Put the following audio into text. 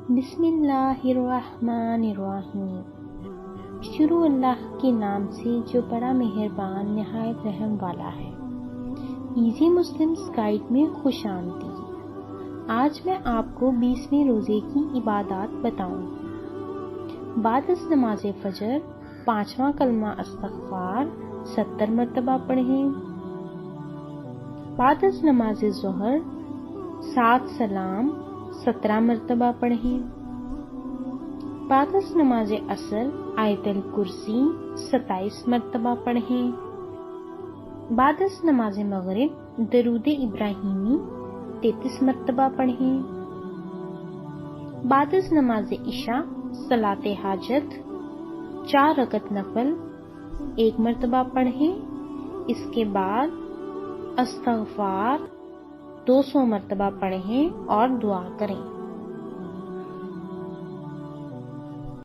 بسم اللہ الرحمن الرحیم۔ شروع اللہ کے نام سے جو بڑا مہربان نہایت رحم والا ہے۔ ایزی مسلمز گائیڈ میں خوش آمدید۔ آج میں آپ کو 20ویں روزے کی عبادات بتاؤں گی۔ بعد از نماز فجر 5واں کلمہ استغفار 70 مرتبہ پڑھیں۔ بعد از نماز ظہر 7 سلام 17 مرتبہ پڑھیں۔ بعد از نماز عصر آیت الکرسی 27 مرتبہ پڑھیں۔ بعد از نماز مغرب درود ابراہیمی 33 مرتبہ پڑھیں۔ بعد از نماز عشاء صلاۃ حاجت 4 رکعت نفل 1 مرتبہ پڑھیں۔ اس کے بعد استغفار 200 مرتبہ پڑھیں اور دعا کریں۔